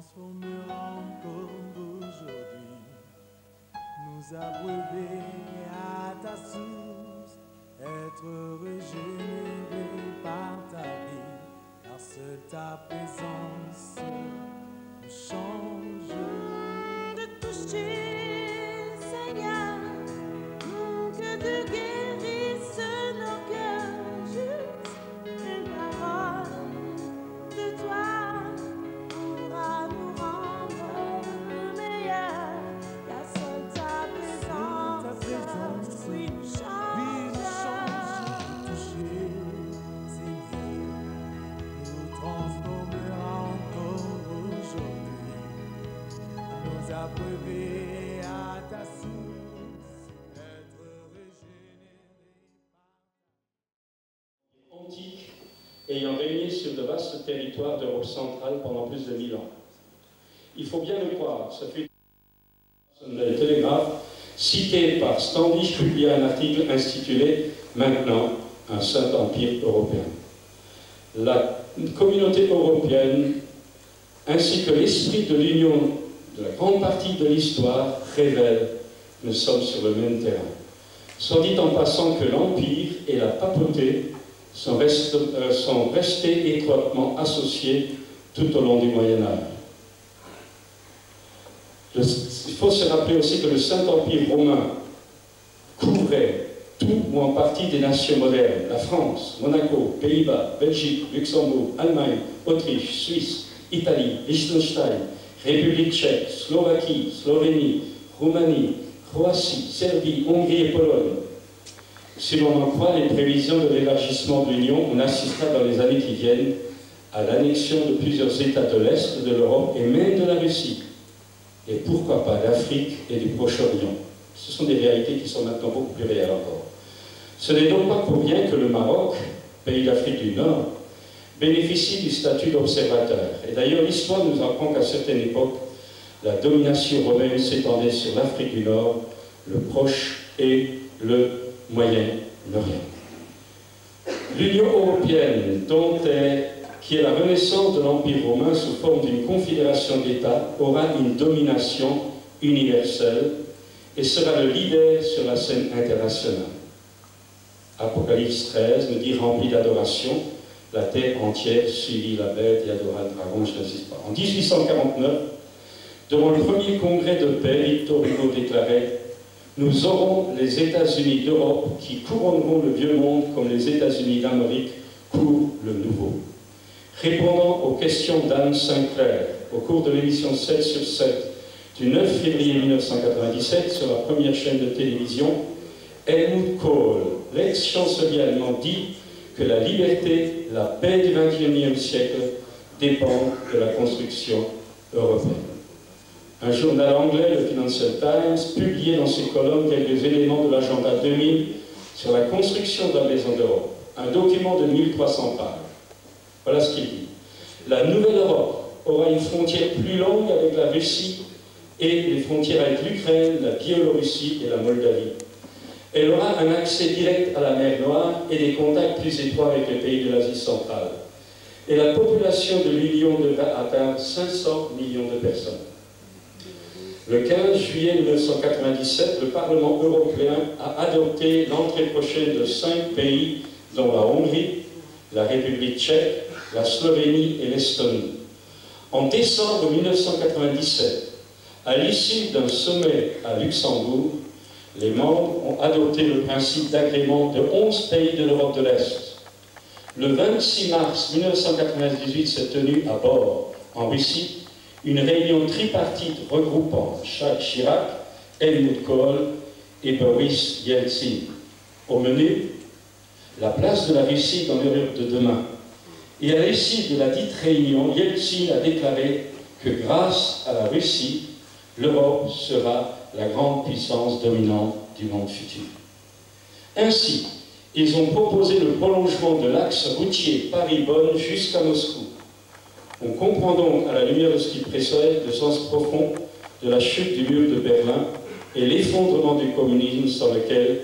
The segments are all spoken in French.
transformerons comme aujourd'hui, nous abreuver à ta source, être régénérés par ta vie, car seule ta présence nous change. De toucher, Seigneur, que tu guérisses nos cœurs, juste une parole de toi pourra nous rendre meilleurs, car seule ta présence, oui, nous change. Toucher, Seigneur, nous transformerons encore aujourd'hui, nous abreuver à ta source, être régénérés par Antique, ayant régné sur de vastes territoires d'Europe centrale pendant plus de 1000 ans. Il faut bien le croire, ce fut le Télégraphe, cité par Standish, publia un article intitulé « Maintenant, un saint empire européen ». La communauté européenne, ainsi que l'esprit de l'union de la grande partie de l'histoire, révèlent que nous sommes sur le même terrain. Soit dit en passant que l'Empire et la papauté sont restés étroitement associés tout au long du Moyen-Âge. Il faut se rappeler aussi que le Saint-Empire romain couvrait tout ou en partie des nations modernes, la France, Monaco, Pays-Bas, Belgique, Luxembourg, Allemagne, Autriche, Suisse, Italie, Liechtenstein, République tchèque, Slovaquie, Slovénie, Roumanie, Croatie, Serbie, Hongrie et Pologne. Si l'on en croit les prévisions de l'élargissement de l'Union, on assistera dans les années qui viennent à l'annexion de plusieurs États de l'Est de l'Europe et même de la Russie. Et pourquoi pas d'Afrique et du Proche-Orient. Ce sont des réalités qui sont maintenant beaucoup plus réelles encore. Ce n'est donc pas pour rien que le Maroc, pays d'Afrique du Nord, bénéficie du statut d'observateur. Et d'ailleurs, l'histoire nous apprend qu'à certaines époques, la domination romaine s'étendait sur l'Afrique du Nord, le Proche et le Moyen-Orient. L'Union européenne, qui est la renaissance de l'Empire romain sous forme d'une confédération d'États, aura une domination universelle et sera le leader sur la scène internationale. Apocalypse 13 nous dit rempli d'adoration, la terre entière suivit la bête et adora le dragon, je n'insiste pas. En 1849, devant le premier congrès de paix, Victor Hugo déclarait « Nous aurons les États-Unis d'Europe qui couronneront le vieux monde comme les États-Unis d'Amérique courent le nouveau. » Répondant aux questions d'Anne Sinclair au cours de l'émission 7 sur 7 du 9 février 1997 sur la première chaîne de télévision, Helmut Kohl, l'ex-chancelier allemand, dit que la liberté, la paix du XXIe siècle dépendent de la construction européenne. Un journal anglais, le Financial Times, publiait dans ses colonnes quelques éléments de l'agenda 2000 sur la construction de la Maison d'Europe, un document de 1300 pages. Voilà ce qu'il dit. La nouvelle Europe aura une frontière plus longue avec la Russie et les frontières avec l'Ukraine, la Biélorussie et la Moldavie. Elle aura un accès direct à la mer Noire et des contacts plus étroits avec les pays de l'Asie centrale. Et la population de l'Union devra atteindre 500 millions de personnes. Le 15 juillet 1997, le Parlement européen a adopté l'entrée prochaine de 5 pays, dont la Hongrie, la République tchèque, la Slovénie et l'Estonie. En décembre 1997, à l'issue d'un sommet à Luxembourg, les membres ont adopté le principe d'agrément de 11 pays de l'Europe de l'Est. Le 26 mars 1998 s'est tenue à bord, en Russie, une réunion tripartite regroupant Jacques Chirac, Helmut Kohl et Boris Yeltsin. Au menu, la place de la Russie dans l'Europe de demain. Et à l'issue de la dite réunion, Yeltsin a déclaré que grâce à la Russie, l'Europe sera la grande puissance dominante du monde futur. Ainsi, ils ont proposé le prolongement de l'axe routier Paris-Bonn jusqu'à Moscou. On comprend donc, à la lumière de ce qui précède, le sens profond de la chute du mur de Berlin et l'effondrement du communisme sans lequel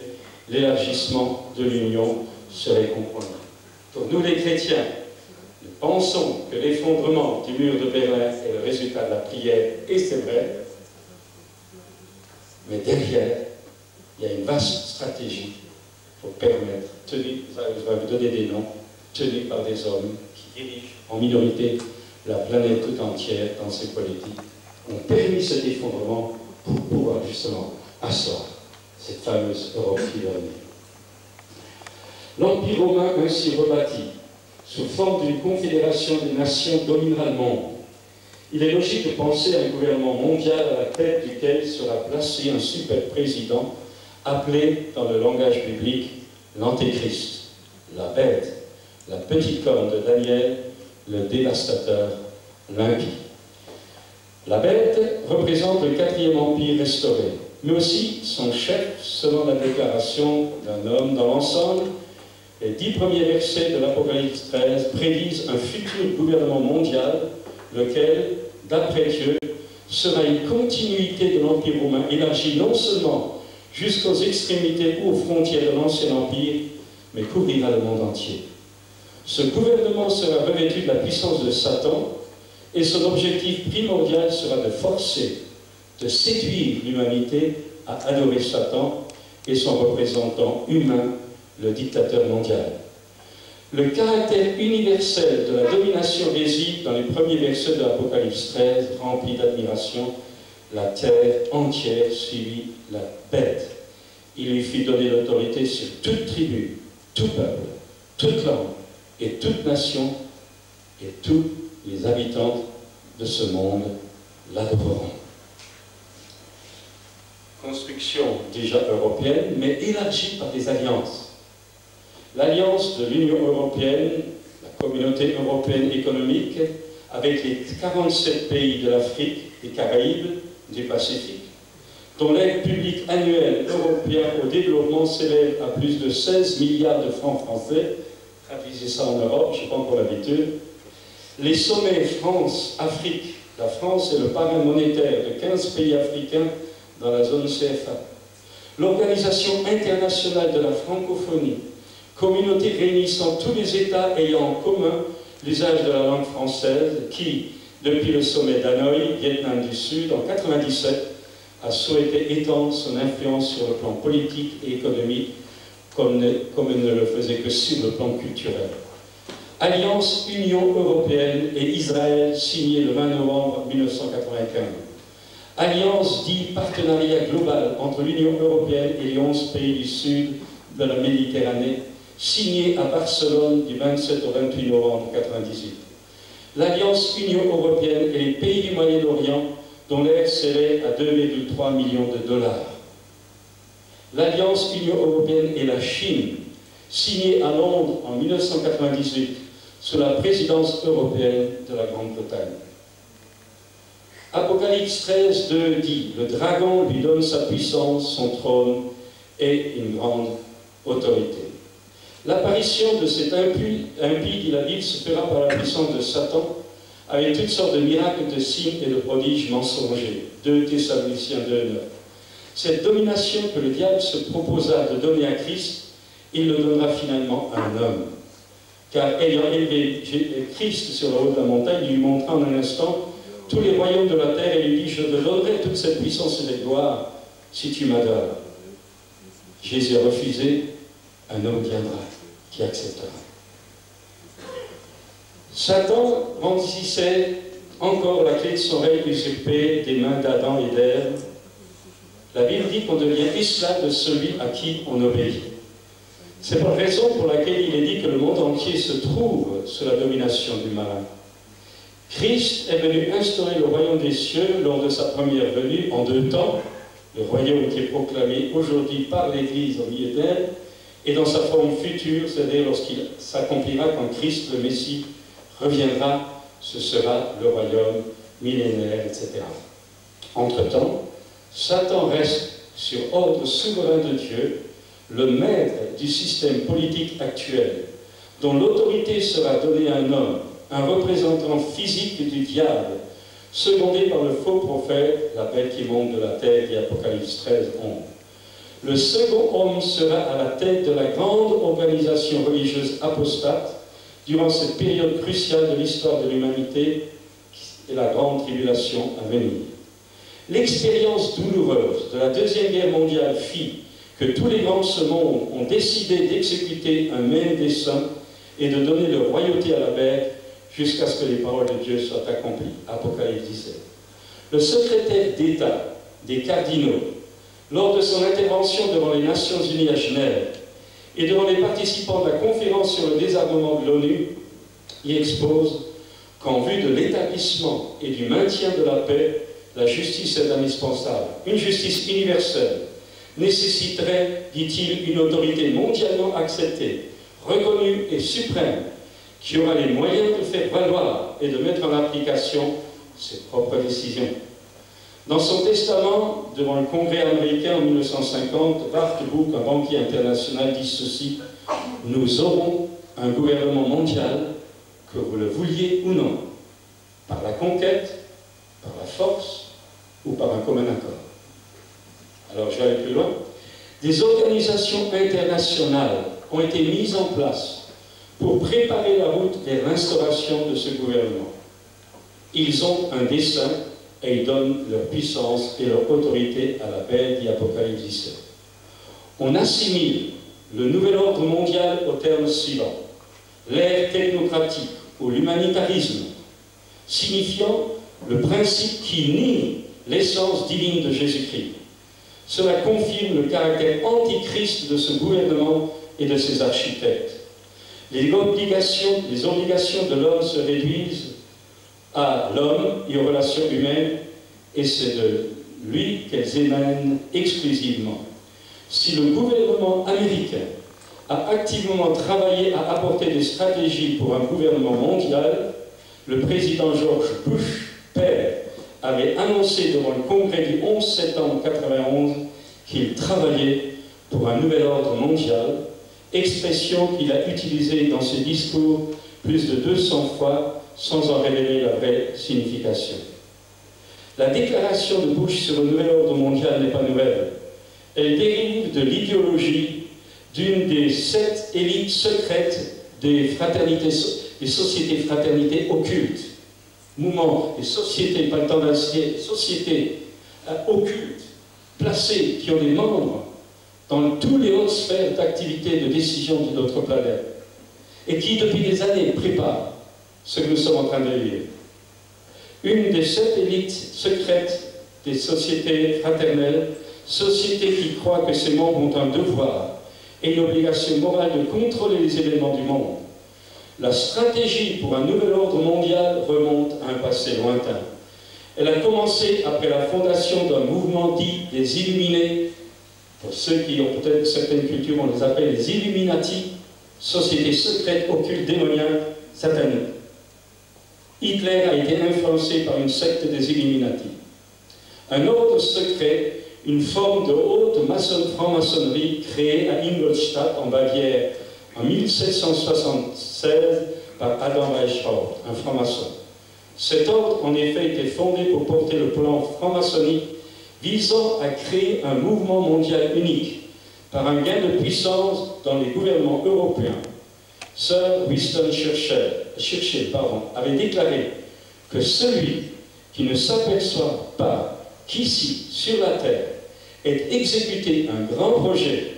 l'élargissement de l'Union serait compromis. Pour nous les chrétiens, le pensons que l'effondrement du mur de Berlin est le résultat de la prière, et c'est vrai, mais derrière, il y a une vaste stratégie pour permettre, je vais vous donner des noms, tenus par des hommes qui dirigent en minorité la planète tout entière dans ces politiques, ont permis cet effondrement pour pouvoir justement asseoir cette fameuse Europe qui va venir. L'Empire romain ainsi rebâti, sous forme d'une confédération des nations, dominera le monde. Il est logique de penser à un gouvernement mondial à la tête duquel sera placé un super président appelé dans le langage biblique l'Antéchrist, la bête, la petite corne de Daniel, le dévastateur, l'impie. La bête représente le 4e empire restauré, mais aussi son chef, selon la déclaration d'un homme. Dans l'ensemble, les 10 premiers versets de l'Apocalypse 13 prédisent un futur gouvernement mondial, lequel, d'après Dieu, sera une continuité de l'Empire romain, élargi non seulement jusqu'aux extrémités ou aux frontières de l'ancien empire, mais couvrira le monde entier. Ce gouvernement sera revêtu de la puissance de Satan, et son objectif primordial sera de forcer, de séduire l'humanité à adorer Satan et son représentant humain, le dictateur mondial. Le caractère universel de la domination réside dans les premiers versets de l'Apocalypse 13, remplis d'admiration. La terre entière suivit la bête. Il lui fut donné l'autorité sur toute tribu, tout peuple, toute langue et toute nation, et tous les habitants de ce monde l'adoreront. Construction déjà européenne, mais élargie par des alliances. L'alliance de l'Union européenne, la communauté européenne économique, avec les 47 pays de l'Afrique, des Caraïbes, du Pacifique, dont l'aide publique annuelle européenne au développement s'élève à plus de 16 milliards de francs français, traduisez ça en Europe, je n'ai pas encore l'habitude. Les sommets France-Afrique, la France est le parrain monétaire de 15 pays africains dans la zone CFA. L'Organisation internationale de la francophonie, communauté réunissant tous les États ayant en commun l'usage de la langue française, qui, depuis le sommet d'Hanoï, Vietnam du Sud, en 1997, a souhaité étendre son influence sur le plan politique et économique, comme elle ne le faisait que sur le plan culturel. Alliance Union européenne et Israël signée le 20 novembre 1995. Alliance dit partenariat global entre l'Union européenne et les 11 pays du sud de la Méditerranée, signée à Barcelone du 27 au 28 novembre 1998. L'Alliance Union européenne et les pays du Moyen-Orient, dont l'aide s'élève à 2,3 millions de dollars. L'Alliance Union européenne et la Chine, signée à Londres en 1998 sous la présidence européenne de la Grande-Bretagne. Apocalypse 13, 2 dit « Le dragon lui donne sa puissance, son trône et une grande autorité. » L'apparition de cet impie, dit la Bible, se fera par la puissance de Satan, avec toutes sortes de miracles, de signes et de prodiges mensongers. 2 Thessaloniciens 2, 9. Cette domination que le diable se proposa de donner à Christ, il le donnera finalement à un homme. Car ayant élevé Christ sur le haut de la montagne, il lui montra en un instant tous les royaumes de la terre et lui dit « Je te donnerai toute cette puissance et cette gloire si tu m'adores. » Jésus a refusé, un homme viendra qui acceptera. Satan brandissait encore la clé de son règne usurpé des mains d'Adam et d'Ève. La Bible dit qu'on devient esclave de celui à qui on obéit. C'est la raison pour laquelle il est dit que le monde entier se trouve sous la domination du malin. Christ est venu instaurer le royaume des cieux lors de sa première venue en 2 temps, le royaume qui est proclamé aujourd'hui par l'Église au milieu d'elle, et dans sa forme future, c'est-à-dire lorsqu'il s'accomplira quand Christ, le Messie, reviendra, ce sera le royaume millénaire, etc. Entre-temps, Satan reste, sur ordre souverain de Dieu, le maître du système politique actuel, dont l'autorité sera donnée à un homme, un représentant physique du diable, secondé par le faux prophète, la bête qui monte de la terre, dit Apocalypse 13, 11. Le second homme sera à la tête de la grande organisation religieuse apostate durant cette période cruciale de l'histoire de l'humanité et la grande tribulation à venir. L'expérience douloureuse de la Deuxième Guerre mondiale fit que tous les grands de ce monde ont décidé d'exécuter un même dessein et de donner leur royauté à la bête jusqu'à ce que les paroles de Dieu soient accomplies. Apocalypse 17. Le secrétaire d'État des cardinaux, lors de son intervention devant les Nations Unies à Genève et devant les participants de la conférence sur le désarmement de l'ONU, y expose qu'en vue de l'établissement et du maintien de la paix, la justice est indispensable. Une justice universelle nécessiterait, dit-il, une autorité mondialement acceptée, reconnue et suprême, qui aura les moyens de faire valoir et de mettre en application ses propres décisions. Dans son testament, devant le Congrès américain en 1950, Wartburg, un banquier international, dit ceci: « Nous aurons un gouvernement mondial, que vous le vouliez ou non, par la conquête, par la force ou par un commun accord. » Alors je vais aller plus loin. Des organisations internationales ont été mises en place pour préparer la route vers l'instauration de ce gouvernement. Ils ont un dessein et ils donnent leur puissance et leur autorité à la bête, dit Apocalypse 17. On assimile le nouvel ordre mondial au terme suivant: l'ère technocratique ou l'humanitarisme, signifiant le principe qui nie l'essence divine de Jésus-Christ. Cela confirme le caractère antichrist de ce gouvernement et de ses architectes. Les obligations de l'homme se réduisent à l'homme et aux relations humaines, et c'est de lui qu'elles émanent exclusivement. Si le gouvernement américain a activement travaillé à apporter des stratégies pour un gouvernement mondial, le président George Bush, père, avait annoncé devant le Congrès du 11 septembre 1991 qu'il travaillait pour un nouvel ordre mondial, expression qu'il a utilisée dans ses discours plus de 200 fois sans en révéler la vraie signification. La déclaration de Bush sur le nouvel ordre mondial n'est pas nouvelle. Elle dérive de l'idéologie d'une des 7 élites secrètes des sociétés fraternités occultes. Mouvement, des sociétés, pas le temps d'inciter, sociétés occultes, placées, qui ont des membres dans toutes les hautes sphères d'activité de décision de notre planète, et qui, depuis des années, préparent ce que nous sommes en train de vivre. Une des 7 élites secrètes des sociétés fraternelles, sociétés qui croient que ses membres ont un devoir et une obligation morale de contrôler les événements du monde. La stratégie pour un nouvel ordre mondial remonte à un passé lointain. Elle a commencé après la fondation d'un mouvement dit des Illuminés. Pour ceux qui ont peut-être certaines cultures, on les appelle les Illuminati, sociétés secrètes, occultes, démoniaques, sataniques. Hitler a été influencé par une secte des Illuminati. Un ordre secret, une forme de haute franc-maçonnerie créée à Ingolstadt, en Bavière, en 1776 par Adam Weishaupt, un franc-maçon. Cet ordre, en effet, était fondé pour porter le plan franc-maçonnique visant à créer un mouvement mondial unique par un gain de puissance dans les gouvernements européens. Sir Winston Churchill avait déclaré que celui qui ne s'aperçoit pas qu'ici, sur la Terre, est exécuté un grand projet,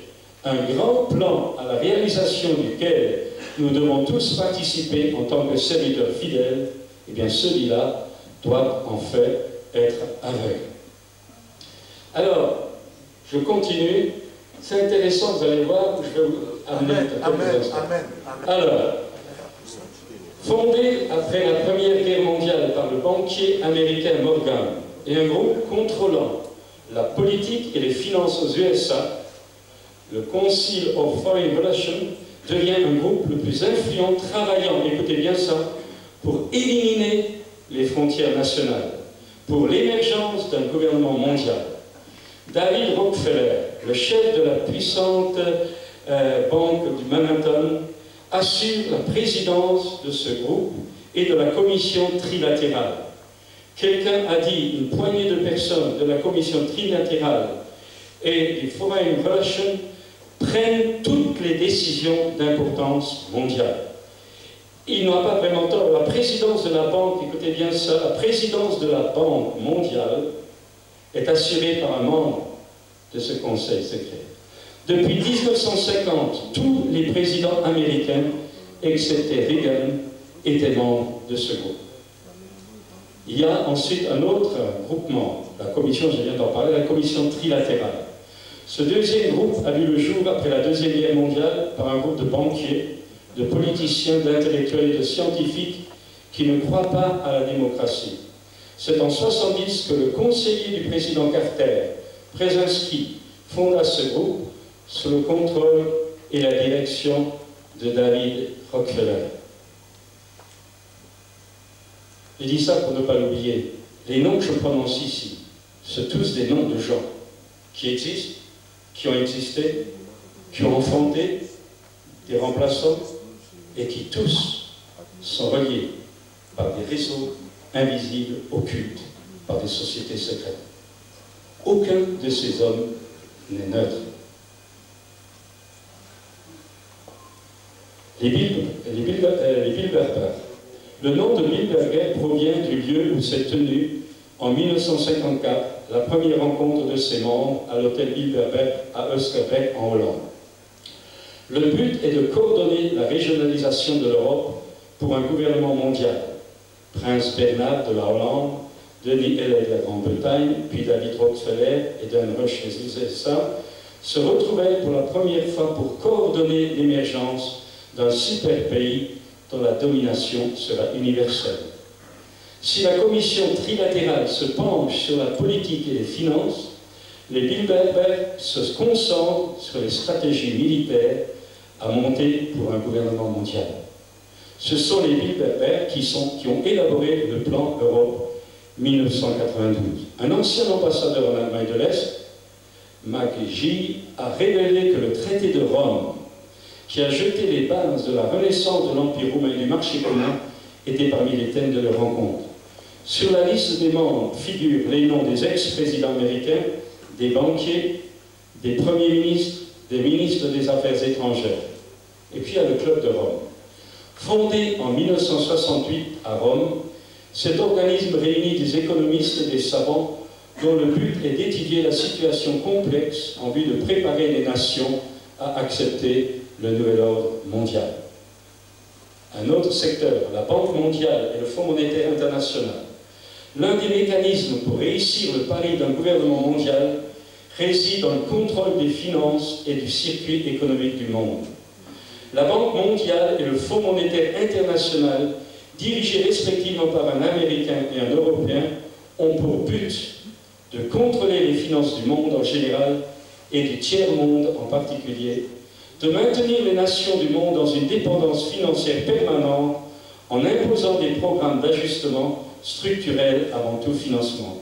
un grand plan à la réalisation duquel nous devons tous participer en tant que serviteurs fidèles, eh bien celui-là doit en fait être aveugle. Alors, je continue. C'est intéressant, vous allez voir, je vais vous amener Amen. Alors, fondé après la Première Guerre mondiale par le banquier américain Morgan et un groupe contrôlant la politique et les finances aux USA, le Council of Foreign Relations devient un groupe le plus influent travaillant, écoutez bien ça, pour éliminer les frontières nationales, pour l'émergence d'un gouvernement mondial. David Rockefeller, le chef de la puissante banque du Manhattan, assure la présidence de ce groupe et de la commission trilatérale. Quelqu'un a dit, une poignée de personnes de la commission trilatérale et du Foreign Relations prennent toutes les décisions d'importance mondiale. il n'a pas vraiment tort. La présidence de la Banque, écoutez bien ça, la présidence de la Banque mondiale est assurée par un membre de ce conseil secret. Depuis 1950, tous les présidents américains, excepté Reagan, étaient membres de ce groupe. Il y a ensuite un autre groupement, la commission, je viens d'en parler, la commission trilatérale. Ce deuxième groupe a vu le jour après la Deuxième Guerre mondiale par un groupe de banquiers, de politiciens, d'intellectuels et de scientifiques qui ne croient pas à la démocratie. C'est en 1970 que le conseiller du président Carter, Brzezinski, fonda ce groupe sous le contrôle et la direction de David Rockefeller. Je dis ça pour ne pas l'oublier. Les noms que je prononce ici, sont tous des noms de gens qui existent, qui ont existé, qui ont fondé des remplaçants et qui tous sont reliés par des réseaux invisibles, occultes, par des sociétés secrètes. Aucun de ces hommes n'est neutre. Les Bilderberg. Le nom de Bilderberg provient du lieu où s'est tenue, en 1954, la première rencontre de ses membres à l'hôtel Bilderberg à Oosterbeek en Hollande. Le but est de coordonner la régionalisation de l'Europe pour un gouvernement mondial. Prince Bernhard de la Hollande, Denis Heller de la Grande-Bretagne, puis David Rockefeller et Dan Rush des USA se retrouvèrent pour la première fois pour coordonner l'émergence d'un super pays dont la domination sera universelle. Si la commission trilatérale se penche sur la politique et les finances, les Bilderberg se concentrent sur les stratégies militaires à monter pour un gouvernement mondial. Ce sont les Bilderberg qui ont élaboré le plan Europe 1992. Un ancien ambassadeur en Allemagne de l'Est, McGee, a révélé que le traité de Rome, qui a jeté les bases de la renaissance de l'Empire romain et du marché commun, était parmi les thèmes de leur rencontre. Sur la liste des membres figurent les noms des ex-présidents américains, des banquiers, des premiers ministres, des ministres des Affaires étrangères. Et puis il y a le Club de Rome. Fondé en 1968 à Rome, cet organisme réunit des économistes et des savants dont le but est d'étudier la situation complexe en vue de préparer les nations à accepter le nouvel ordre mondial. Un autre secteur, la Banque mondiale et le Fonds monétaire international. L'un des mécanismes pour réussir le pari d'un gouvernement mondial réside dans le contrôle des finances et du circuit économique du monde. La Banque mondiale et le Fonds monétaire international, dirigés respectivement par un Américain et un Européen, ont pour but de contrôler les finances du monde en général et du tiers-monde en particulier, de maintenir les nations du monde dans une dépendance financière permanente en imposant des programmes d'ajustement structurels avant tout financement.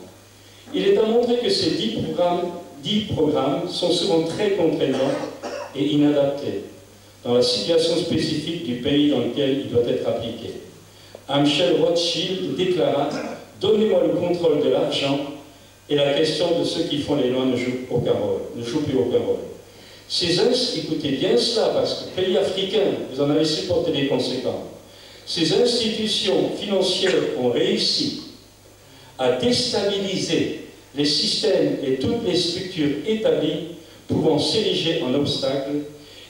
Il est à montrer que ces 10 programmes sont souvent très contraignants et inadaptés dans la situation spécifique du pays dans lequel il doit être appliqué. Amschel Rothschild déclara « Donnez-moi le contrôle de l'argent et la question de ceux qui font les lois ne joue plus aucun rôle. » Écoutez bien cela, parce que pays africains, vous en avez supporté les conséquences. Ces institutions financières ont réussi à déstabiliser les systèmes et toutes les structures établies pouvant s'ériger en obstacle.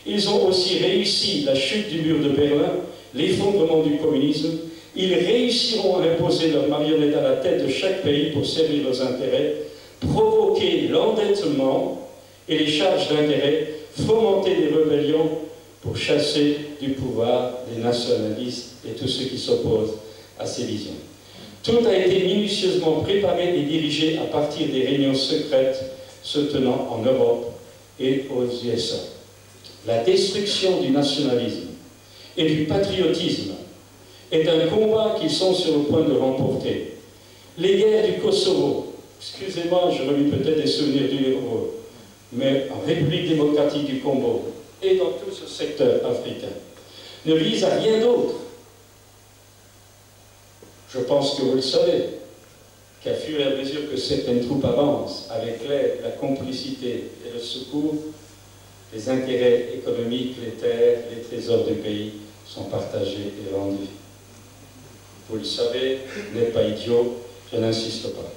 Ils ont aussi réussi la chute du mur de Berlin, l'effondrement du communisme. Ils réussiront à imposer leurs marionnettes à la tête de chaque pays pour servir leurs intérêts, provoquer l'endettement et les charges d'intérêt, fomenter des rébellions pour chasser du pouvoir les nationalistes et tous ceux qui s'opposent à ces visions. Tout a été minutieusement préparé et dirigé à partir des réunions secrètes se tenant en Europe et aux USA. La destruction du nationalisme et du patriotisme est un combat qu'ils sont sur le point de remporter. Les guerres du Kosovo, excusez-moi, je relis peut-être des souvenirs du héros, mais en République démocratique du Congo et dans tout ce secteur africain, ne visent à rien d'autre. Je pense que vous le savez, qu'à fur et à mesure que certaines troupes avancent, avec l'aide, la complicité et le secours, les intérêts économiques, les terres, les trésors du pays sont partagés et vendus. Vous le savez, n'êtes pas idiot, je n'insiste pas.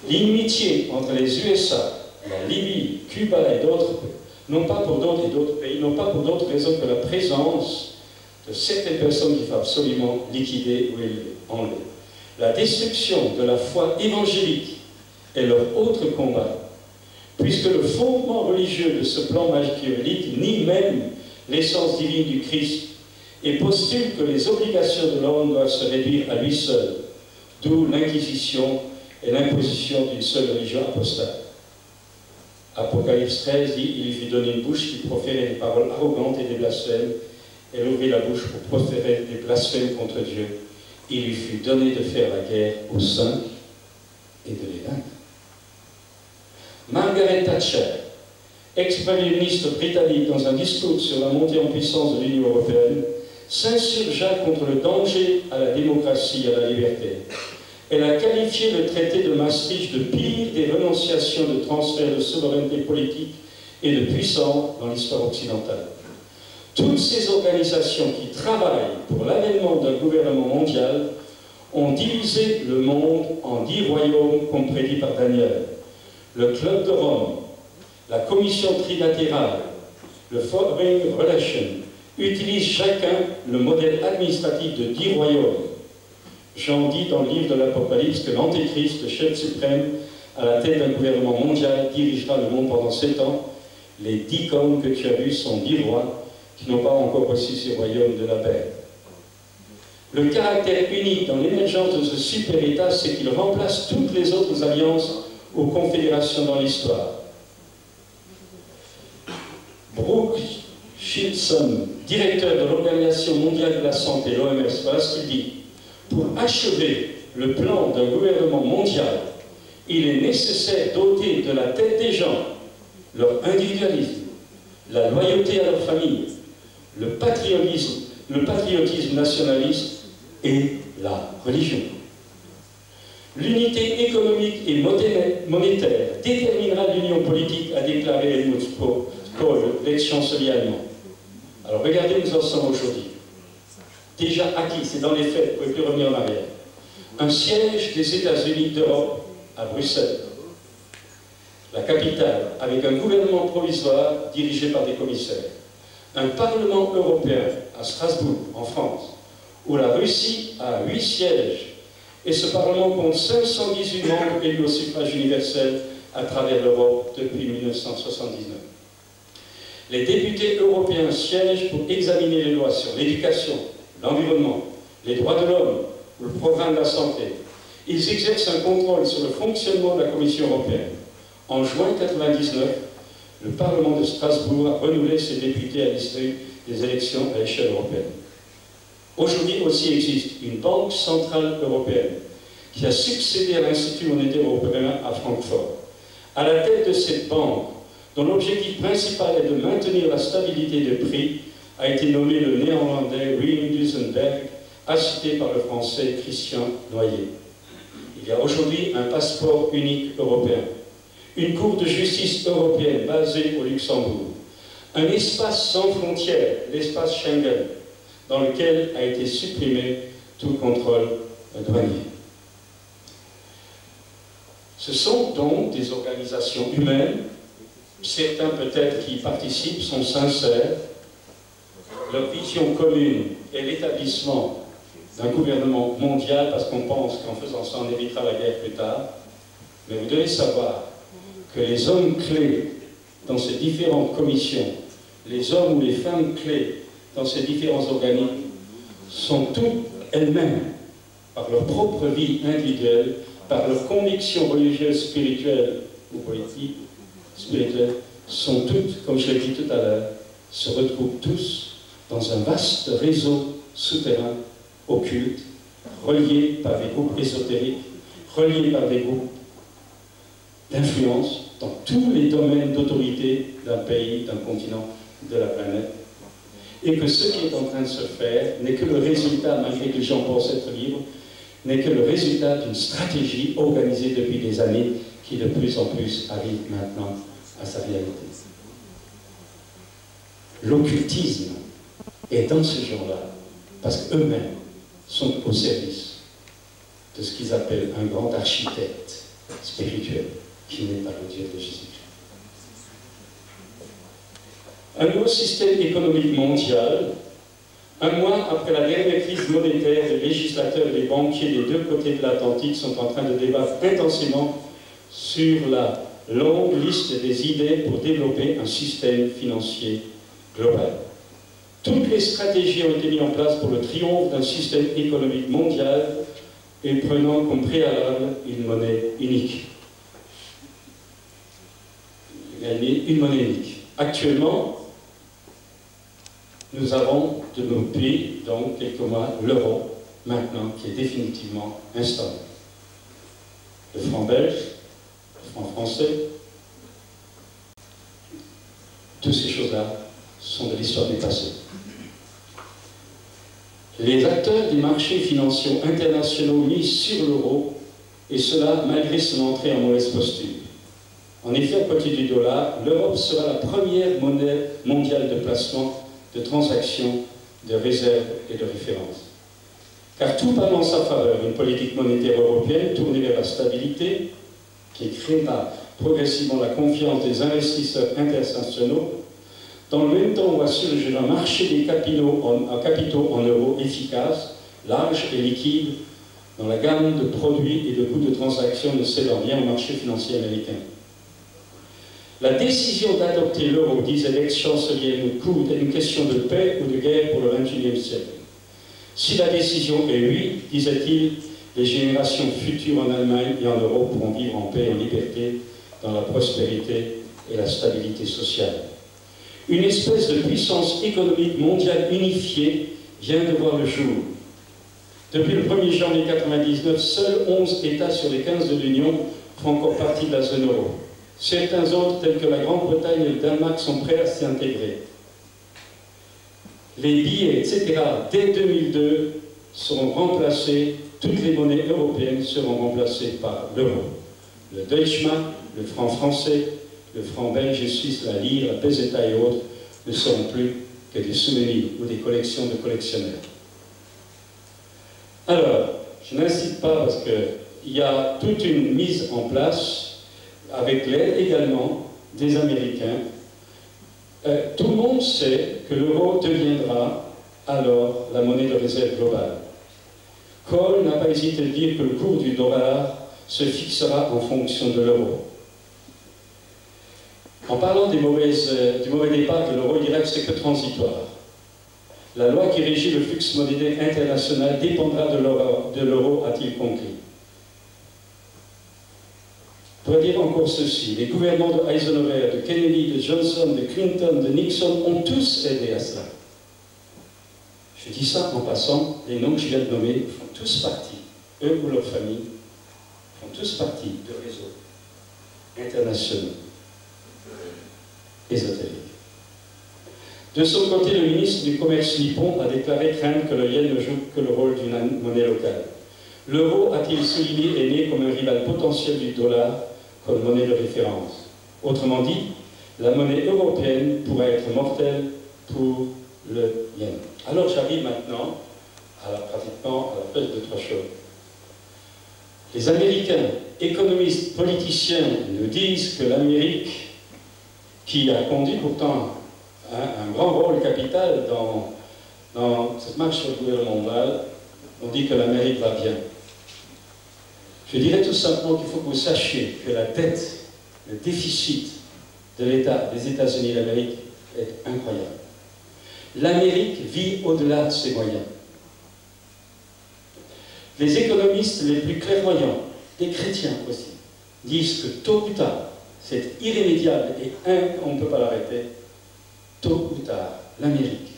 L'inimitié entre les USA, la Libye, Cuba et d'autres, non pas pour d'autres pays, non pas pour d'autres raisons que la présence de certaines personnes qu'il faut absolument liquider ou enlever. La destruction de la foi évangélique est leur autre combat, puisque le fondement religieux de ce plan machiavélique nie même l'essence divine du Christ et postule que les obligations de l'homme doivent se réduire à lui seul, d'où l'Inquisition et l'imposition d'une seule religion apostate. Apocalypse 13 dit « Il lui fut donné une bouche qui proférait des paroles arrogantes et des blasphèmes. Elle ouvrit la bouche pour proférer des blasphèmes contre Dieu. Il lui fut donné de faire la guerre aux saints et de les vaincre. » Margaret Thatcher, ex-premier ministre britannique, dans un discours sur la montée en puissance de l'Union européenne, s'insurgea contre le danger à la démocratie et à la liberté. Elle a qualifié le traité de Maastricht de pire des renonciations de transfert de souveraineté politique et de puissance dans l'histoire occidentale. Toutes ces organisations qui travaillent pour l'avènement d'un gouvernement mondial ont divisé le monde en 10 royaumes, comme prédit par Daniel. Le Club de Rome, la Commission trilatérale, le Foreign Relations, utilisent chacun le modèle administratif de 10 royaumes. Jean dit dans le livre de l'Apocalypse que l'Antéchrist, le chef suprême, à la tête d'un gouvernement mondial, dirigera le monde pendant 7 ans. Les 10 cônes que tu as vus sont 10 rois qui n'ont pas encore reçu ces royaumes de la paix. Le caractère unique dans l'émergence de ce super-État, c'est qu'il remplace toutes les autres alliances ou confédérations dans l'histoire. Brooke Shilson, directeur de l'Organisation mondiale de la santé, l'OMS, voilà ce qu'il dit. Pour achever le plan d'un gouvernement mondial, il est nécessaire d'ôter de la tête des gens leur individualisme, la loyauté à leur famille, le patriotisme nationaliste et la religion. L'unité économique et monétaire déterminera l'union politique, a déclaré Helmut Kohl, l'ex-chancelier allemand. Alors regardez où nous en sommes aujourd'hui. Déjà acquis, c'est dans les faits, vous ne pouvez plus revenir en arrière. Un siège des États-Unis d'Europe à Bruxelles, la capitale, avec un gouvernement provisoire dirigé par des commissaires. Un Parlement européen à Strasbourg, en France, où la Russie a 8 sièges, et ce Parlement compte 518 membres élus au suffrage universel à travers l'Europe depuis 1979. Les députés européens siègent pour examiner les lois sur l'éducation, l'environnement, les droits de l'homme ou le programme de la santé. Ils exercent un contrôle sur le fonctionnement de la Commission européenne. En juin 1999, le Parlement de Strasbourg a renouvelé ses députés à l'issue des élections à l'échelle européenne. Aujourd'hui aussi existe une banque centrale européenne qui a succédé à l'Institut monétaire européen à Francfort. À la tête de cette banque, dont l'objectif principal est de maintenir la stabilité des prix, a été nommé le néerlandais Wim Duisenberg, assisté par le français Christian Noyer. Il y a aujourd'hui un passeport unique européen, une cour de justice européenne basée au Luxembourg, un espace sans frontières, l'espace Schengen, dans lequel a été supprimé tout contrôle douanier. Ce sont donc des organisations humaines, certains peut-être qui y participent sont sincères, leur vision commune est l'établissement d'un gouvernement mondial, parce qu'on pense qu'en faisant ça, on évitera la guerre plus tard. Mais vous devez savoir que les hommes clés dans ces différentes commissions, les hommes ou les femmes clés dans ces différents organismes, sont toutes elles-mêmes, par leur propre vie individuelle, par leurs convictions religieuses, spirituelles ou politiques, spirituelles, sont toutes, comme je l'ai dit tout à l'heure, se retrouvent tous dans un vaste réseau souterrain, occulte, relié par des groupes ésotériques, relié par des groupes d'influence dans tous les domaines d'autorité d'un pays, d'un continent, de la planète, et que ce qui est en train de se faire n'est que le résultat, malgré que les gens pensent être libres, n'est que le résultat d'une stratégie organisée depuis des années qui de plus en plus arrive maintenant à sa réalité. L'occultisme Et dans ce genre-là, parce qu'eux-mêmes sont au service de ce qu'ils appellent un grand architecte spirituel, qui n'est pas le Dieu de Jésus-Christ. Un nouveau système économique mondial, un mois après la dernière crise monétaire, les législateurs et les banquiers des deux côtés de l'Atlantique sont en train de débattre intensément sur la longue liste des idées pour développer un système financier global. Toutes les stratégies ont été mises en place pour le triomphe d'un système économique mondial et prenant comme préalable une monnaie unique. Une monnaie unique. Actuellement, nous avons de nos pays, donc quelques mois, l'euro, maintenant, qui est définitivement installé. Le franc belge, le franc français, toutes ces choses-là sont de l'histoire du passé. Les acteurs des marchés financiers internationaux misent sur l'euro, et cela malgré son entrée en mauvaise posture. En effet, à côté du dollar, l'Europe sera la première monnaie mondiale de placement, de transactions, de réserve et de référence. Car tout parle en sa faveur, une politique monétaire européenne tournée vers la stabilité, qui créera progressivement la confiance des investisseurs internationaux. Dans le même temps, on va surgir un marché des capitaux en euros efficace, large et liquide, dont la gamme de produits et de coûts de transaction ne cède rien au marché financier américain. La décision d'adopter l'euro, disait l'ex-chancelier Kohl, est une question de paix ou de guerre pour le XXIe siècle. Si la décision est oui, disait-il, les générations futures en Allemagne et en Europe pourront vivre en paix et en liberté, dans la prospérité et la stabilité sociale. Une espèce de puissance économique mondiale unifiée vient de voir le jour. Depuis le 1er janvier 1999, seuls 11 États sur les 15 de l'Union font encore partie de la zone euro. Certains autres, tels que la Grande-Bretagne et le Danemark, sont prêts à s'y intégrer. Les billets, etc., dès 2002, seront remplacés, toutes les monnaies européennes seront remplacées par l'euro. Le Deutschmark, le franc français, le franc belge et suisse, la lire, la peseta et autres ne seront plus que des souvenirs ou des collections de collectionneurs. Alors, je n'insiste pas parce qu'il y a toute une mise en place avec l'aide également des Américains. Tout le monde sait que l'euro deviendra alors la monnaie de réserve globale. Kohl n'a pas hésité de dire que le cours du dollar se fixera en fonction de l'euro. En parlant du mauvais départ de l'euro, il dirait que c'est que transitoire. La loi qui régit le flux monétaire international dépendra de l'euro, a-t-il conclu. Je dois dire encore ceci, les gouvernements de Eisenhower, de Kennedy, de Johnson, de Clinton, de Nixon ont tous aidé à cela. Je dis ça en passant, les noms que je viens de nommer font tous partie, eux ou leurs familles, font tous partie de réseaux internationaux, ésotériques. De son côté, le ministre du Commerce nippon a déclaré craindre que le yen ne joue que le rôle d'une monnaie locale. L'euro, a-t-il souligné, est né comme un rival potentiel du dollar, comme monnaie de référence. Autrement dit, la monnaie européenne pourrait être mortelle pour le yen. Alors j'arrive maintenant pratiquement à la place de trois choses. Les Américains, économistes, politiciens, nous disent que l'Amérique, qui a conduit pourtant un grand rôle capital dans cette marche sur le gouvernement mondial, on dit que l'Amérique va bien. Je dirais tout simplement qu'il faut que vous sachiez que la dette, le déficit de l'État des États-Unis d'Amérique est incroyable. L'Amérique vit au-delà de ses moyens. Les économistes les plus clairvoyants, des chrétiens aussi, disent que tôt ou tard, c'est irrémédiable et on ne peut pas l'arrêter, tôt ou tard, l'Amérique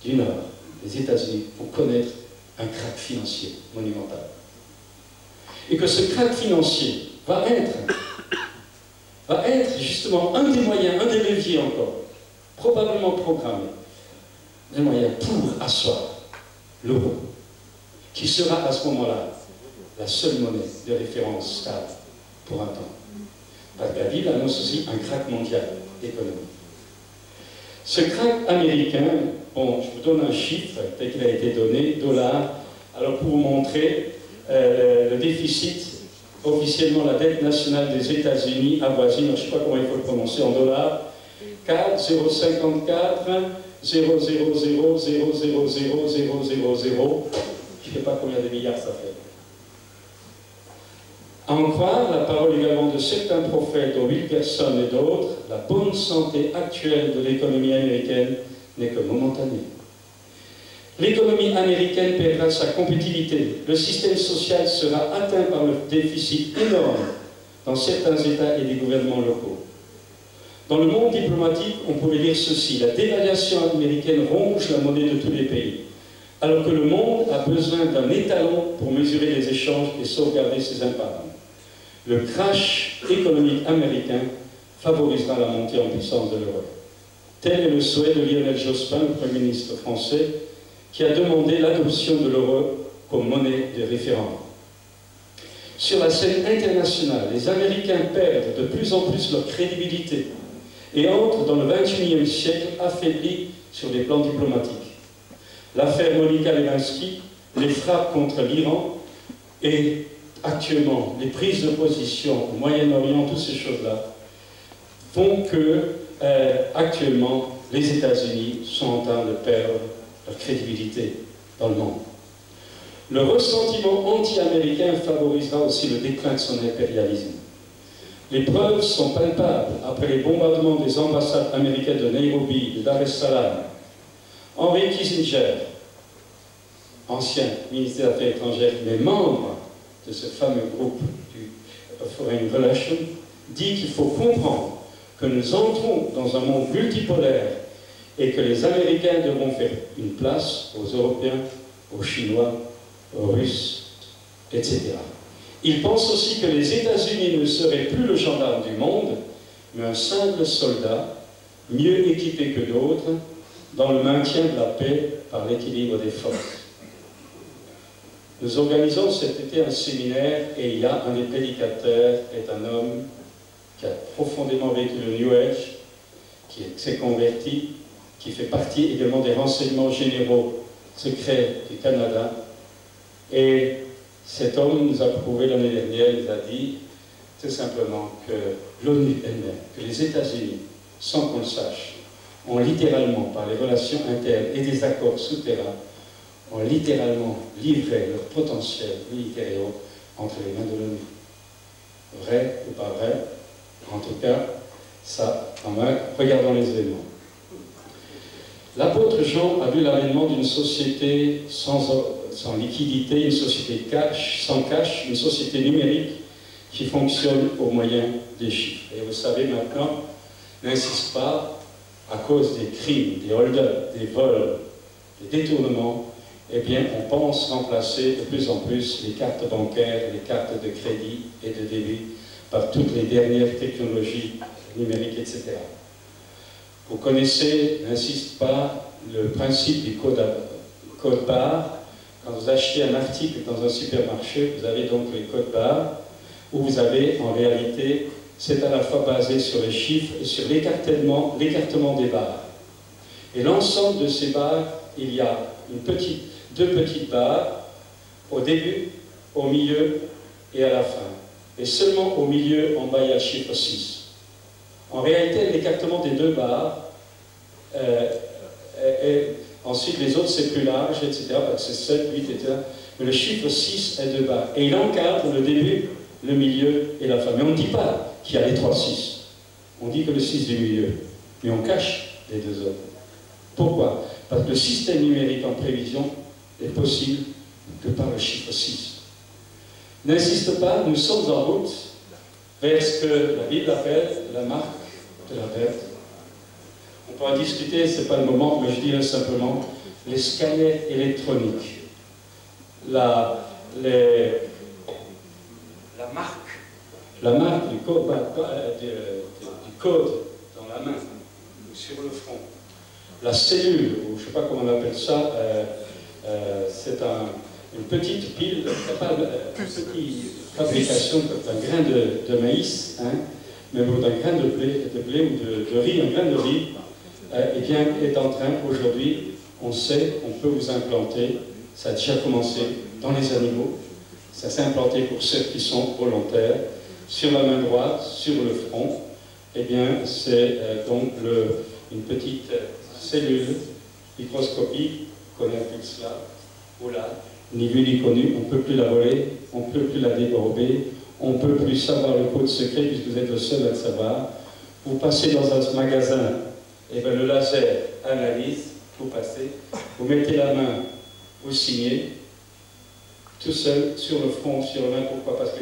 du Nord, les États-Unis, vont connaître un krach financier monumental. Et que ce krach financier va être justement un des moyens, un des leviers encore, probablement programmé, des moyens pour asseoir l'euro, qui sera à ce moment-là la seule monnaie de référence stable pour un temps. Parce que la Bible annonce aussi un krach mondial économique. Ce krach américain Bon, je vous donne un chiffre tel qu'il a été donné, dollars. Alors pour vous montrer, le déficit, officiellement la dette nationale des États-Unis avoisine, je ne sais pas comment il faut le prononcer en dollars, 4,054, 0,000,000,000. Je ne sais pas combien de milliards ça fait. À en croire la parole également de certains prophètes, dont Wilkerson et d'autres, la bonne santé actuelle de l'économie américaine n'est que momentanée. L'économie américaine perdra sa compétitivité. Le système social sera atteint par le déficit énorme dans certains États et des gouvernements locaux. Dans le monde diplomatique, on pouvait lire ceci: la dévaluation américaine ronge la monnaie de tous les pays, alors que le monde a besoin d'un étalon pour mesurer les échanges et sauvegarder ses imparables. Le crash économique américain favorisera la montée en puissance de l'euro. Tel est le souhait de Lionel Jospin, le Premier ministre français, qui a demandé l'adoption de l'euro comme monnaie de référence. Sur la scène internationale, les Américains perdent de plus en plus leur crédibilité et entrent dans le XXIe siècle affaiblis sur les plans diplomatiques. L'affaire Monica Lewinsky, les frappes contre l'Iran et actuellement les prises de position au Moyen-Orient, toutes ces choses-là, font que actuellement les États-Unis sont en train de perdre leur crédibilité dans le monde. Le ressentiment anti-américain favorisera aussi le déclin de son impérialisme. Les preuves sont palpables après les bombardements des ambassades américaines de Nairobi, de Dar es Salaam. Henry Kissinger, ancien ministre des Affaires étrangères, mais membre de ce fameux groupe du Foreign Relations, dit qu'il faut comprendre que nous entrons dans un monde multipolaire et que les Américains devront faire une place aux Européens, aux Chinois, aux Russes, etc. Il pense aussi que les États-Unis ne seraient plus le gendarme du monde, mais un simple soldat, mieux équipé que d'autres, dans le maintien de la paix par l'équilibre des forces. Nous organisons cet été un séminaire et il y a un des prédicateurs est un homme qui a profondément vécu le New Age, qui s'est converti, qui fait partie également des renseignements généraux secrets du Canada. Et cet homme nous a prouvé l'année dernière, il a dit tout simplement que l'ONU elle-même, que les États-Unis, sans qu'on le sache, ont littéralement, par les relations internes et des accords souterrains, ont littéralement livré leur potentiel militaire et autres entre les mains de l'ONU. Vrai ou pas vrai? En tout cas, ça, quand même, regardons les éléments. L'apôtre Jean a vu l'avènement d'une société sans liquidité, une société sans cash, une société numérique qui fonctionne au moyen des chiffres. Et vous savez maintenant, n'insiste pas, à cause des crimes, des hold-up, des vols, des détournements, eh bien, on pense remplacer de plus en plus les cartes bancaires, les cartes de crédit et de débit par toutes les dernières technologies numériques, etc. Vous connaissez, n'insiste pas, le principe du code barre. Quand vous achetez un article dans un supermarché, vous avez donc les codes barres, où vous avez, en réalité, c'est à la fois basé sur les chiffres et sur l'écartement des barres. Et l'ensemble de ces barres, il y a deux petites barres, au début, au milieu et à la fin. Et seulement au milieu, en bas, il y a le chiffre 6. En réalité, l'écartement des deux barres, ensuite les autres c'est plus large, etc., parce que c'est 7, 8, etc. Mais le chiffre 6 est 2 barres. Et il encadre le début, le milieu et la fin. Mais on ne dit pas qu'il y a les 3 6. On dit que le 6 du milieu. Mais on cache les deux autres. Pourquoi? Parce que le système numérique en prévision est possible que par le chiffre 6. N'insiste pas, nous sommes en route vers ce que la Bible appelle la marque de la bête. On pourra discuter, ce n'est pas le moment, mais je dirais simplement les scanners électroniques, la marque du code dans la main, ou sur le front, la cellule, ou je ne sais pas comment on appelle ça, c'est une petite pile, une petite fabrication d'un grain de maïs, hein, mais d'un grain de blé ou de riz, un grain de riz, eh bien, est en train aujourd'hui on sait qu'on peut vous implanter, ça a déjà commencé dans les animaux, ça s'est implanté pour ceux qui sont volontaires, sur la main droite, sur le front, eh bien c'est donc une petite cellule microscopique, qu'on appelle cela, voilà, ni vu ni connu, on ne peut plus la voler, on ne peut plus la dérober, on ne peut plus savoir le code secret puisque vous êtes le seul à le savoir. Vous passez dans un magasin, et bien le laser analyse, vous passez, vous mettez la main, vous signez, tout seul, sur le front, sur la main. Pourquoi? Parce que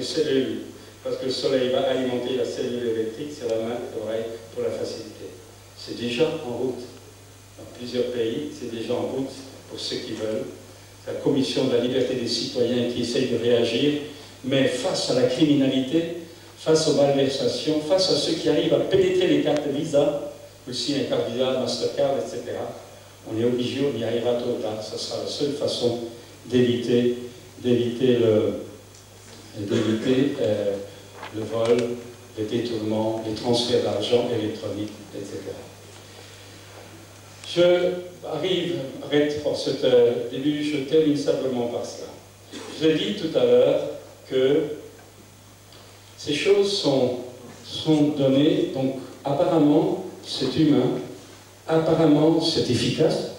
le soleil va alimenter la cellule électrique sur la main, l'oreille, pour la facilité. C'est déjà en route. Dans plusieurs pays, c'est déjà en route pour ceux qui veulent. C'est la Commission de la liberté des citoyens qui essaye de réagir, mais face à la criminalité, face aux malversations, face à ceux qui arrivent à pénétrer les cartes Visa, aussi les cartes Visa, Mastercard, etc., on est obligé, on y arrivera tôt ou tard. Ce sera la seule façon d'éviter le vol, les détournements, les transferts d'argent électronique, etc. Arrête pour ce début, je termine simplement par cela. Je l'ai dit tout à l'heure que ces choses sont données, donc apparemment c'est humain, apparemment c'est efficace,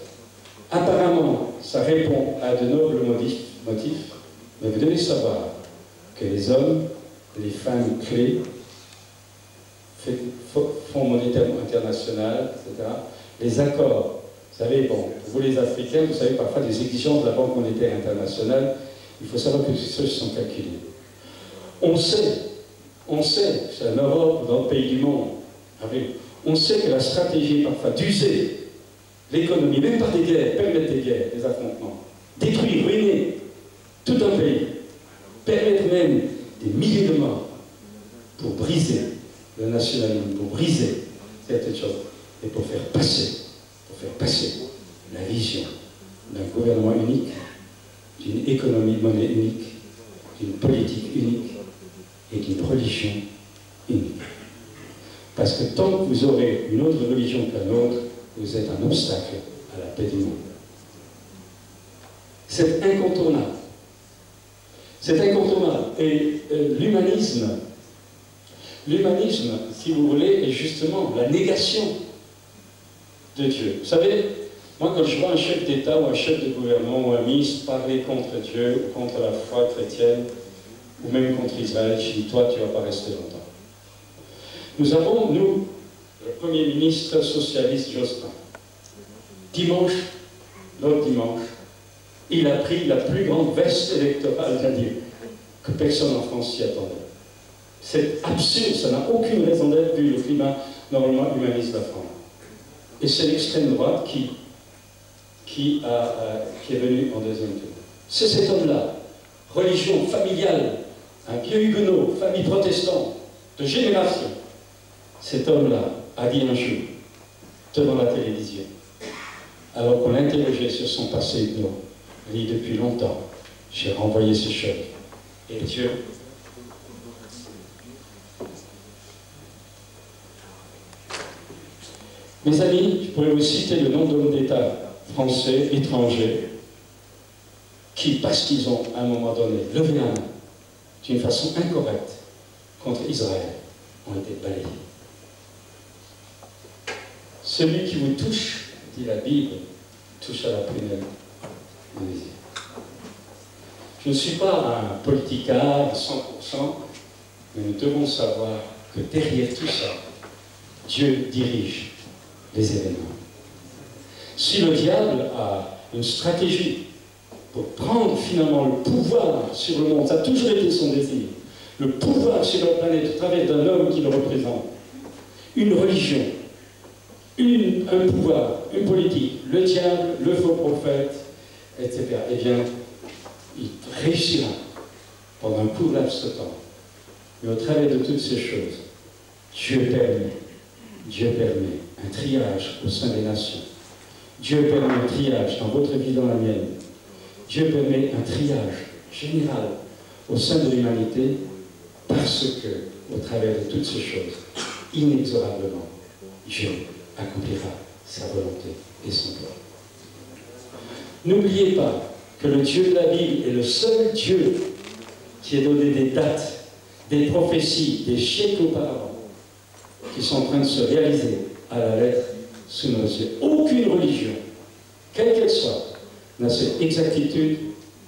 apparemment ça répond à de nobles motifs, mais vous devez savoir que les hommes, les femmes clés, Fonds monétaire international, etc., les accords, vous savez, bon, pour vous les Africains, vous savez parfois des exigences de la Banque monétaire internationale, il faut savoir que ces choses sont calculées. On sait, c'est en Europe, dans le pays du monde, on sait que la stratégie parfois d'user l'économie, même par des guerres, permettre des guerres, des affrontements, détruire, ruiner tout un pays, permettre même des milliers de morts pour briser le nationalisme, pour briser certaines choses, et pour faire passer la vision d'un gouvernement unique, d'une économie de monnaie unique, d'une politique unique et d'une religion unique. Parce que tant que vous aurez une autre religion qu'un autre, vous êtes un obstacle à la paix du monde. C'est incontournable. C'est incontournable. Et l'humanisme, si vous voulez, est justement la négation de Dieu. Vous savez, moi quand je vois un chef d'État ou un chef de gouvernement ou un ministre parler contre Dieu ou contre la foi chrétienne ou même contre Israël, je dis toi tu ne vas pas rester longtemps. Nous avons, nous, le Premier ministre socialiste Jospin, l'autre dimanche, il a pris la plus grande veste électorale d'année que personne en France s'y attendait. C'est absurde, ça n'a aucune raison d'être vu le climat normalement humaniste de la France. Et c'est l'extrême droite qui est venu en deuxième tour. C'est cet homme-là, religion familiale, un vieux huguenot, famille protestante, de génération. Cet homme-là a dit un jour, devant la télévision, alors qu'on l'interrogeait sur son passé, non, il dit depuis longtemps, j'ai renvoyé ces choses. Et Dieu, mes amis, je pourrais vous citer le nom d'hommes d'État français, étrangers, qui, parce qu'ils ont, à un moment donné, levé la main d'une façon incorrecte contre Israël, ont été balayés. Celui qui vous touche, dit la Bible, touche à la prunelle de mes yeux. Je ne suis pas un politicard à 100%, mais nous devons savoir que derrière tout ça, Dieu dirige les événements. Si le diable a une stratégie pour prendre finalement le pouvoir sur le monde, ça a toujours été son désir, le pouvoir sur la planète au travers d'un homme qui le représente, une religion, un pouvoir, une politique, le diable, le faux prophète, etc. Eh bien, il réussira pendant un court laps de temps. Mais au travers de toutes ces choses, Dieu permet un triage au sein des nations. Dieu permet un triage dans votre vie, dans la mienne. Dieu permet un triage général au sein de l'humanité parce que, au travers de toutes ces choses, inexorablement, Dieu accomplira sa volonté et son plan. N'oubliez pas que le Dieu de la Bible est le seul Dieu qui a donné des dates, des prophéties, des siècles auparavant, qui sont en train de se réaliser à la lettre sous nos yeux. Aucune religion, quelle qu'elle soit, n'a cette exactitude,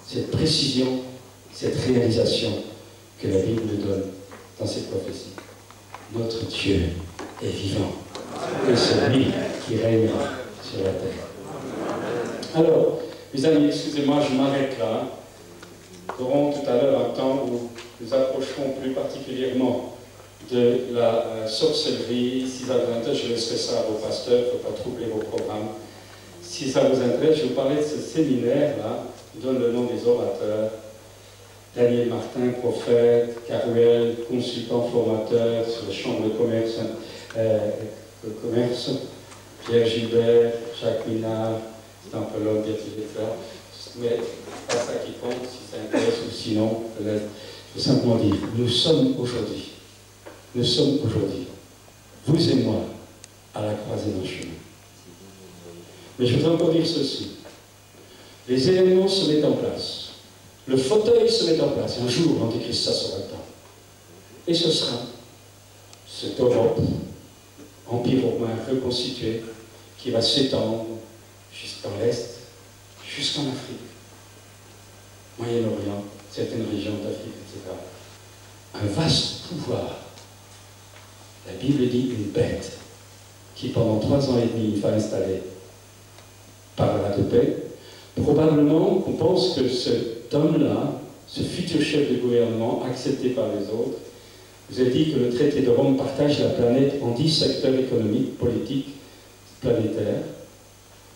cette précision, cette réalisation que la Bible nous donne dans ses prophéties. Notre Dieu est vivant, et c'est lui qui règne sur la terre. Alors, mes amis, excusez-moi, je m'arrête là. Nous aurons tout à l'heure un temps où nous approcherons plus particulièrement de la sorcellerie. Si ça vous intéresse, je laisserai ça à vos pasteurs, il ne faut pas troubler vos programmes. Si ça vous intéresse, je vais vous parler de ce séminaire-là, qui donne le nom des orateurs. Daniel Martin, prophète, Caruel, consultant formateur sur les chambres de commerce, Pierre Gilbert, Jacques Minard, c'est un peu l'homme là. Mais c'est pas ça qui compte, si ça intéresse ou sinon, je vais simplement dire, nous sommes aujourd'hui, vous et moi, à la croisée d'un chemin. Mais je voudrais encore dire ceci. Les éléments se mettent en place. Le fauteuil se met en place. Un jour, l'Antéchrist s'assoira dedans. Et ce sera cette Europe, empire romain reconstitué, qui va s'étendre jusqu'en l'Est, jusqu'en Afrique, Moyen-Orient, certaines régions d'Afrique, etc. Un vaste pouvoir. La Bible dit une bête qui, pendant 3 ans et demi, va installer parlera de paix. Probablement qu'on pense que cet homme-là, ce futur chef de gouvernement, accepté par les autres, vous avez dit que le traité de Rome partage la planète en 10 secteurs économiques, politiques, planétaires.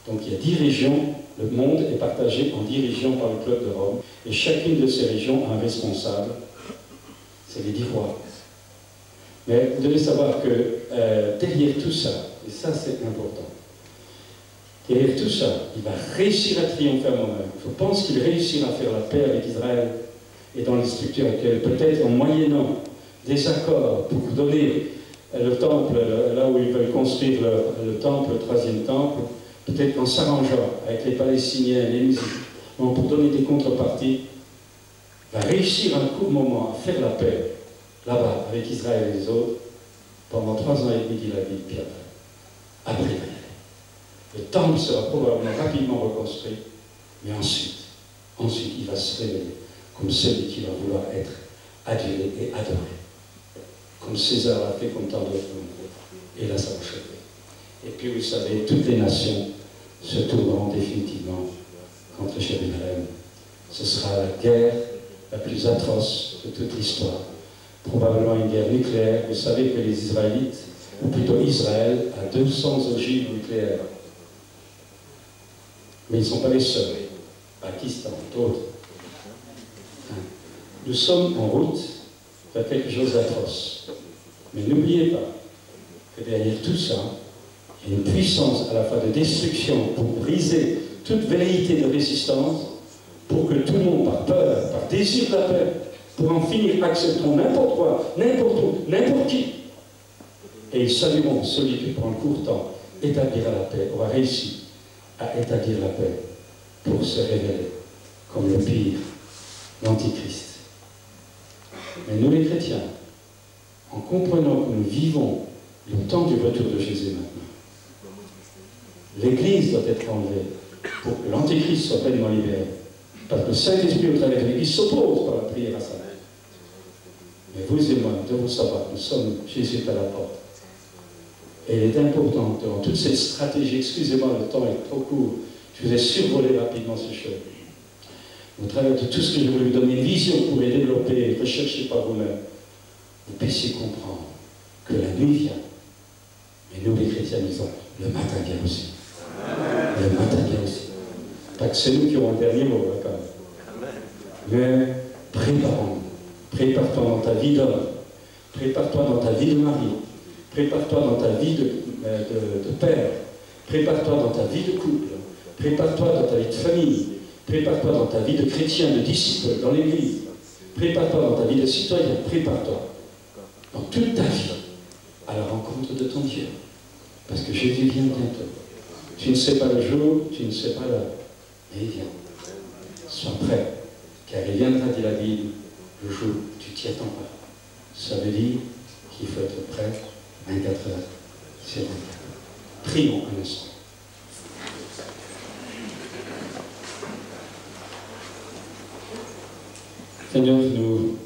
Donc il y a 10 régions, le monde est partagé en 10 régions par le club de Rome, et chacune de ces régions a un responsable, c'est les 10 rois. Mais vous devez savoir que derrière tout ça, et ça c'est important, derrière tout ça, il va réussir à triompher à moi-même. Je pense qu'il réussira à faire la paix avec Israël et dans les structures actuelles, peut-être en moyennant des accords pour donner le temple, là où ils veulent construire le temple, le 3e temple, peut-être qu'en s'arrangeant avec les Palestiniens, les musulmans, pour donner des contreparties, va réussir un court moment à faire la paix là-bas avec Israël et les autres pendant 3 ans et demi, dit la Bible, puis après rien. Le temple sera probablement rapidement reconstruit, mais ensuite, il va se révéler comme celui qui va vouloir être adulé et adoré. Comme César l'a fait, comme tant d'autres. Et là, ça va chauffer. Et puis, vous savez, toutes les nations se tourneront définitivement contre Jérusalem. Ce sera la guerre la plus atroce de toute l'histoire. Probablement une guerre nucléaire. Vous savez que les Israélites, ou plutôt Israël, a 200 ogives nucléaires. Mais ils ne sont pas les seuls. Pakistan, d'autres. Nous sommes en route vers quelque chose d'atroce. Mais n'oubliez pas que derrière tout ça, il y a une puissance à la fois de destruction pour briser toute velléité de résistance, pour que tout le monde, par peur, par désir de la paix, pour en finir, accepteront n'importe quoi, n'importe où, n'importe qui. Et ils salueront celui qui, pour un court temps, établira la paix, aura réussi à établir la paix pour se révéler comme le pire, l'Antichrist. Mais nous les chrétiens, en comprenant que nous vivons le temps du retour de Jésus maintenant, l'Église doit être enlevée pour que l'Antéchrist soit pleinement libéré. Parce que le Saint-Esprit, au travers de l'Église, s'oppose par la prière à sa mère. Mais vous et moi, nous devons savoir que nous sommes, Jésus est à la porte. Et il est important, dans toute cette stratégie, excusez-moi, le temps est trop court, je vous ai survolé rapidement ces choses. Au travers de tout ce que je voulais vous donner, une vision pour les développer, rechercher par vous-même, vous puissiez comprendre que la nuit vient. Mais nous, les chrétiens, nous sommes, le matin vient aussi. Le matin vient aussi. Pas que c'est nous qui aurons le dernier mot, hein, quand même. Mais préparons-nous. Prépare-toi dans ta vie d'homme. Prépare-toi dans ta vie de mari. Prépare-toi dans ta vie de père. Prépare-toi dans ta vie de couple. Prépare-toi dans ta vie de famille. Prépare-toi dans ta vie de chrétien, de disciple, dans l'église. Prépare-toi dans ta vie de citoyen. Prépare-toi dans toute ta vie à la rencontre de ton Dieu. Parce que Jésus vient bientôt. Tu ne sais pas le jour, tu ne sais pas l'heure. Mais il vient. Sois prêt, car il viendra, dit la Bible, le jour où tu t'y attends pas. Ça veut dire qu'il faut être prêt 24 heures sur 24. Prions un instant. Seigneur, nous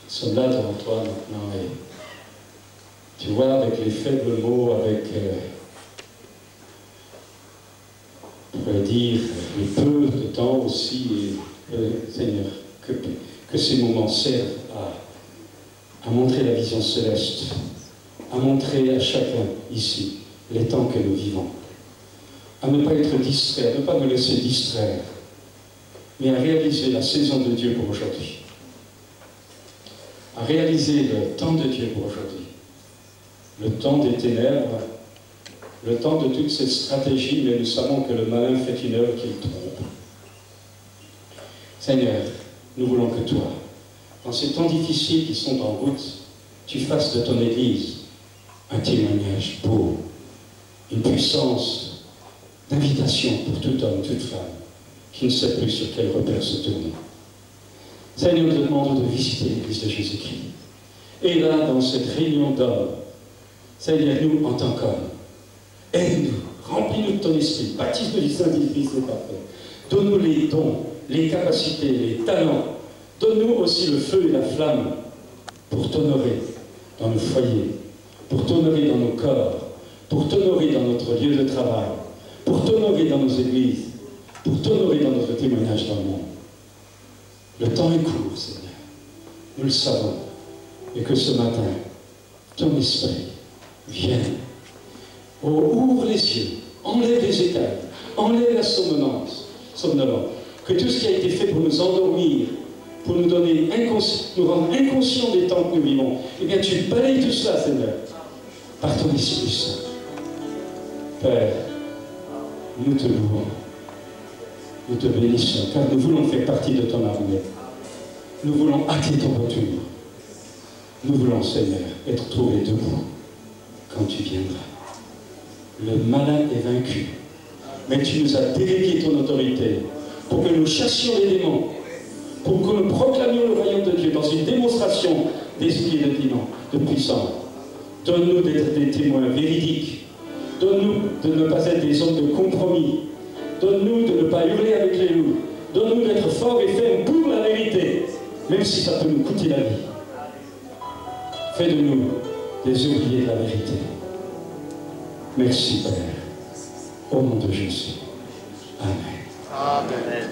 sommes là devant toi maintenant et tu vois avec les faibles mots, avec, on pourrait dire, les peu de temps aussi, Seigneur, que ces moments servent à montrer la vision céleste, à montrer à chacun ici les temps que nous vivons, à ne pas être distrait, à ne pas nous laisser distraire, mais à réaliser la saison de Dieu pour aujourd'hui, à réaliser le temps de Dieu pour aujourd'hui, le temps des ténèbres, le temps de toutes ces stratégies, mais nous savons que le malin fait une œuvre qu'il trompe. Seigneur, nous voulons que toi, dans ces temps difficiles qui sont en route, tu fasses de ton Église un témoignage beau, une puissance d'invitation pour tout homme, toute femme, qui ne sait plus sur quel repère se tourner. Seigneur, nous te demandons de visiter l'Église de Jésus-Christ. Et là, dans cette réunion d'hommes, Seigneur, nous, en tant qu'hommes, aide-nous, remplis-nous de ton esprit, baptise-nous du Saint-Esprit, c'est parfait. Donne-nous les dons, les capacités, les talents. Donne-nous aussi le feu et la flamme pour t'honorer dans nos foyers, pour t'honorer dans nos corps, pour t'honorer dans notre lieu de travail, pour t'honorer dans nos églises, pour t'honorer dans notre témoignage dans le monde. Le temps est court, Seigneur. Nous le savons. Et que ce matin, ton esprit vienne. Oh, ouvre les yeux, enlève les écailles, enlève la somnolence. Que tout ce qui a été fait pour nous endormir, pour nous donner nous rendre inconscients des temps que nous vivons, eh bien tu balayes tout cela, Seigneur, par ton Esprit Saint. Père, nous te louons, nous te bénissons, car nous voulons faire partie de ton armée. Nous voulons hâter ton retour. Nous voulons, Seigneur, être trouvés debout quand tu viendras. Le malin est vaincu, mais tu nous as délégué ton autorité pour que nous chassions les démons, pour que nous proclamions le royaume de Dieu dans une démonstration d'esprit de puissance. Donne-nous d'être des témoins véridiques. Donne-nous de ne pas être des hommes de compromis. Donne-nous de ne pas hurler avec les loups. Donne-nous d'être forts et fermes pour la vérité, même si ça peut nous coûter la vie. Fais de nous des ouvriers de la vérité. Merci, Père. Au nom de Jésus. Amen. Amen.